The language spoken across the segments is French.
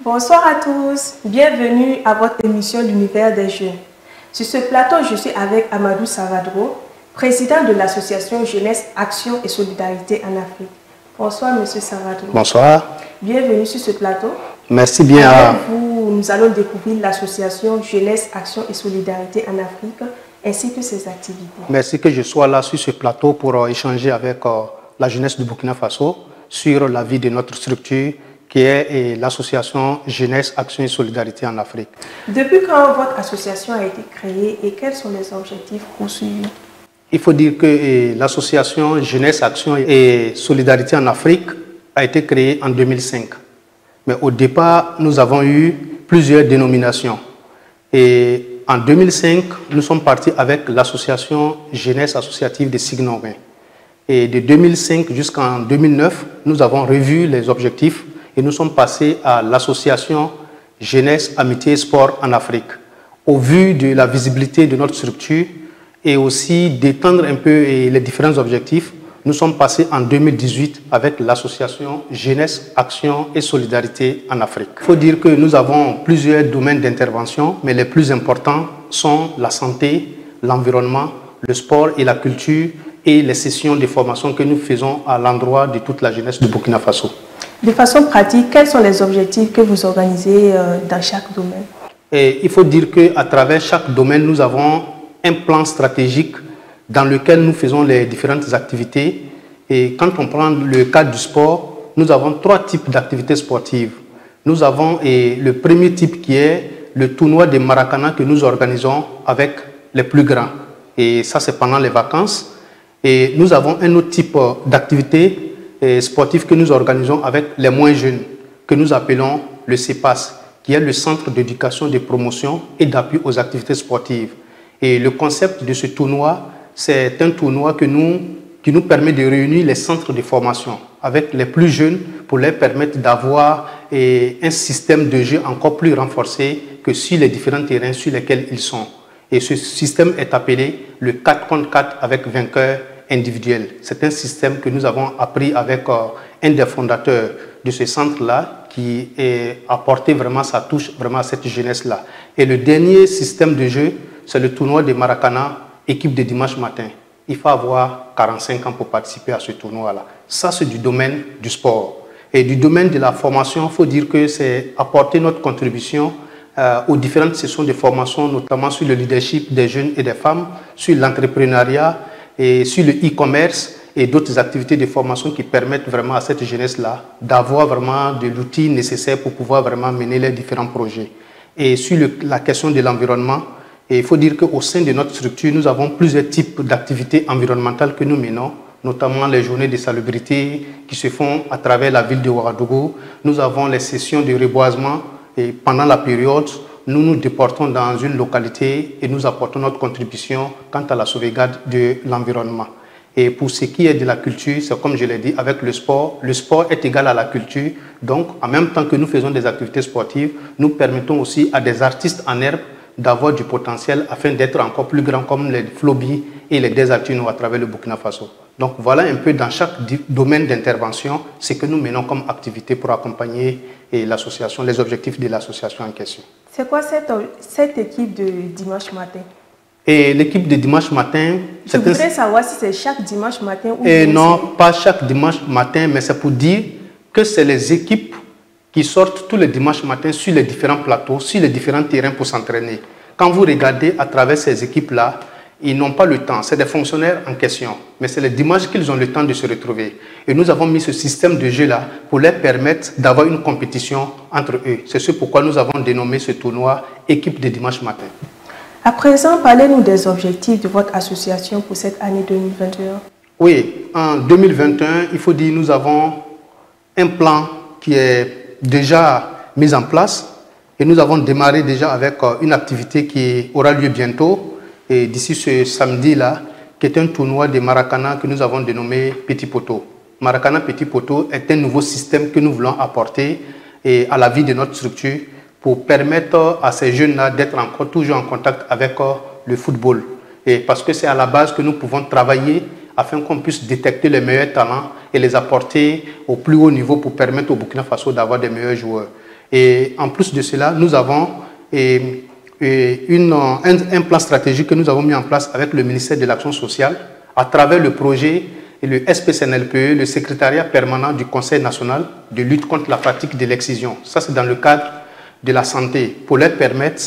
Bonsoir à tous, bienvenue à votre émission L'univers des jeunes. Sur ce plateau, je suis avec Amadou Savadro, président de l'association Jeunesse, Action et Solidarité en Afrique. Bonsoir Monsieur Savadro. Bonsoir. Bienvenue sur ce plateau. Merci bien. Avec vous, nous allons découvrir l'association Jeunesse, Action et Solidarité en Afrique ainsi que ses activités. Merci que je sois là sur ce plateau pour échanger avec la jeunesse du Burkina Faso sur la vie de notre structure qui est l'association Jeunesse, Action et Solidarité en Afrique. Depuis quand votre association a été créée et quels sont les objectifs poursuivis? Il faut dire que l'association Jeunesse, Action et Solidarité en Afrique a été créée en 2005. Mais au départ, nous avons eu plusieurs dénominations. Et en 2005, nous sommes partis avec l'association Jeunesse Associative de Signorin. Et de 2005 jusqu'en 2009, nous avons revu les objectifs et nous sommes passés à l'association Jeunesse, Amitié et Sport en Afrique. Au vu de la visibilité de notre structure et aussi d'étendre un peu les différents objectifs, nous sommes passés en 2018 avec l'association Jeunesse, Action et Solidarité en Afrique. Il faut dire que nous avons plusieurs domaines d'intervention, mais les plus importants sont la santé, l'environnement, le sport et la culture et les sessions de formation que nous faisons à l'endroit de toute la jeunesse du Burkina Faso. De façon pratique, quels sont les objectifs que vous organisez dans chaque domaine? Et il faut dire qu'à travers chaque domaine, nous avons un plan stratégique dans lequel nous faisons les différentes activités. Et quand on prend le cadre du sport, nous avons 3 types d'activités sportives. Nous avons le premier type qui est le tournoi des Maracana que nous organisons avec les plus grands. Et ça, c'est pendant les vacances. Et nous avons un autre type d'activité sportive que nous organisons avec les moins jeunes, que nous appelons le CEPAS, qui est le Centre d'éducation, de promotion et d'appui aux activités sportives. Et le concept de ce tournoi, c'est un tournoi qui nous permet de réunir les centres de formation avec les plus jeunes pour leur permettre d'avoir un système de jeu encore plus renforcé que sur les différents terrains sur lesquels ils sont. Et ce système est appelé le 4 contre 4 avec vainqueur individuel. C'est un système que nous avons appris avec un des fondateurs de ce centre-là qui a apporté vraiment sa touche vraiment à cette jeunesse-là. Et le dernier système de jeu, c'est le tournoi de Maracana, équipe de dimanche matin. Il faut avoir 45 ans pour participer à ce tournoi-là. Ça, c'est du domaine du sport. Et du domaine de la formation, il faut dire que c'est apporter notre contribution aux différentes sessions de formation, notamment sur le leadership des jeunes et des femmes, sur l'entrepreneuriat et sur le e-commerce et d'autres activités de formation qui permettent vraiment à cette jeunesse-là d'avoir vraiment de l'outil nécessaire pour pouvoir vraiment mener les différents projets. Et sur la question de l'environnement, il faut dire qu'au sein de notre structure, nous avons plusieurs types d'activités environnementales que nous menons, notamment les journées de salubrité qui se font à travers la ville de Ouagadougou. Nous avons les sessions de reboisement et pendant la période, nous nous déportons dans une localité et nous apportons notre contribution quant à la sauvegarde de l'environnement. Et pour ce qui est de la culture, c'est comme je l'ai dit, avec le sport est égal à la culture. Donc, en même temps que nous faisons des activités sportives, nous permettons aussi à des artistes en herbe d'avoir du potentiel afin d'être encore plus grands comme les Flobi et les Desaltino à travers le Burkina Faso. Donc voilà un peu dans chaque domaine d'intervention ce que nous menons comme activité pour accompagner l'association, les objectifs de l'association en question. C'est quoi cette équipe de dimanche matin? Et l'équipe de dimanche matin... Je voudrais savoir si c'est chaque dimanche matin ou... non, pas chaque dimanche matin, mais c'est pour dire que c'est les équipes qui sortent tous les dimanches matins sur les différents plateaux, sur les différents terrains pour s'entraîner. Quand vous regardez à travers ces équipes-là, ils n'ont pas le temps. C'est des fonctionnaires en question. Mais c'est les dimanches qu'ils ont le temps de se retrouver. Et nous avons mis ce système de jeu-là pour leur permettre d'avoir une compétition entre eux. C'est ce pourquoi nous avons dénommé ce tournoi équipe de dimanche matin. À présent, parlez-nous des objectifs de votre association pour cette année 2021. Oui, en 2021, il faut dire que nous avons un plan qui est déjà mis en place et nous avons démarré déjà avec une activité qui aura lieu bientôt et d'ici ce samedi-là, qui est un tournoi de Maracana que nous avons dénommé Petit Poteau. Maracana Petit Poteau est un nouveau système que nous voulons apporter à la vie de notre structure pour permettre à ces jeunes-là d'être encore toujours en contact avec le football. Et parce que c'est à la base que nous pouvons travailler afin qu'on puisse détecter les meilleurs talents et les apporter au plus haut niveau pour permettre au Burkina Faso d'avoir des meilleurs joueurs. Et en plus de cela, nous avons un plan stratégique que nous avons mis en place avec le ministère de l'Action sociale à travers le projet et le SPCNLPE, le secrétariat permanent du Conseil national de lutte contre la pratique de l'excision. Ça, c'est dans le cadre de la santé, pour leur permettre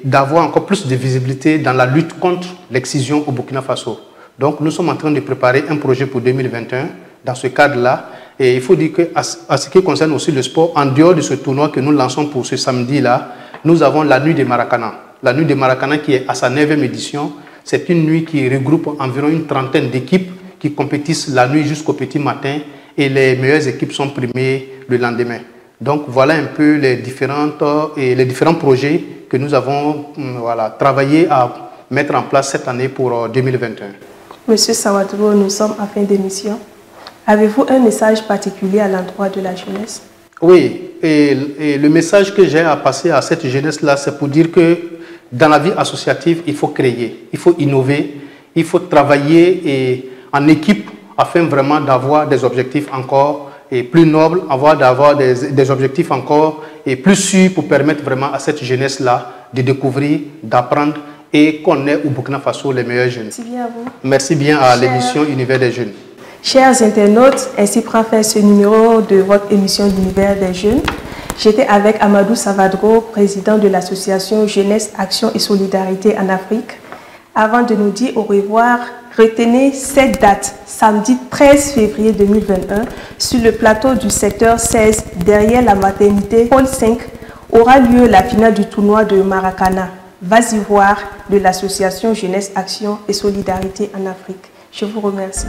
d'avoir encore plus de visibilité dans la lutte contre l'excision au Burkina Faso. Donc, nous sommes en train de préparer un projet pour 2021 dans ce cadre-là. Et il faut dire qu'à ce qui concerne aussi le sport, en dehors de ce tournoi que nous lançons pour ce samedi-là, nous avons la Nuit des Maracana. La Nuit des Maracana qui est à sa 9e édition. C'est une nuit qui regroupe environ une trentaine d'équipes qui compétissent la nuit jusqu'au petit matin et les meilleures équipes sont primées le lendemain. Donc voilà un peu les différents projets que nous avons travaillé à mettre en place cette année pour 2021. Monsieur Sawadro, nous sommes en fin d'émission. Avez-vous un message particulier à l'endroit de la jeunesse? Oui, et le message que j'ai à passer à cette jeunesse-là, c'est pour dire que dans la vie associative, il faut créer, il faut innover, il faut travailler en équipe afin vraiment d'avoir des objectifs encore plus nobles, d'avoir des objectifs encore plus sûrs pour permettre vraiment à cette jeunesse-là de découvrir, d'apprendre et qu'on ait au Burkina Faso les meilleurs jeunes. Merci bien à vous. Merci bien à l'émission Univers des jeunes. Chers internautes, ainsi prend fin ce numéro de votre émission L'Univers des jeunes. J'étais avec Amadou Savadro, président de l'association Jeunesse, Action et Solidarité en Afrique. Avant de nous dire au revoir, retenez cette date, samedi 13 février 2021, sur le plateau du secteur 16, derrière la maternité Pôle 5, aura lieu la finale du tournoi de Maracana, Vas-y voir de l'association Jeunesse, Action et Solidarité en Afrique. Je vous remercie.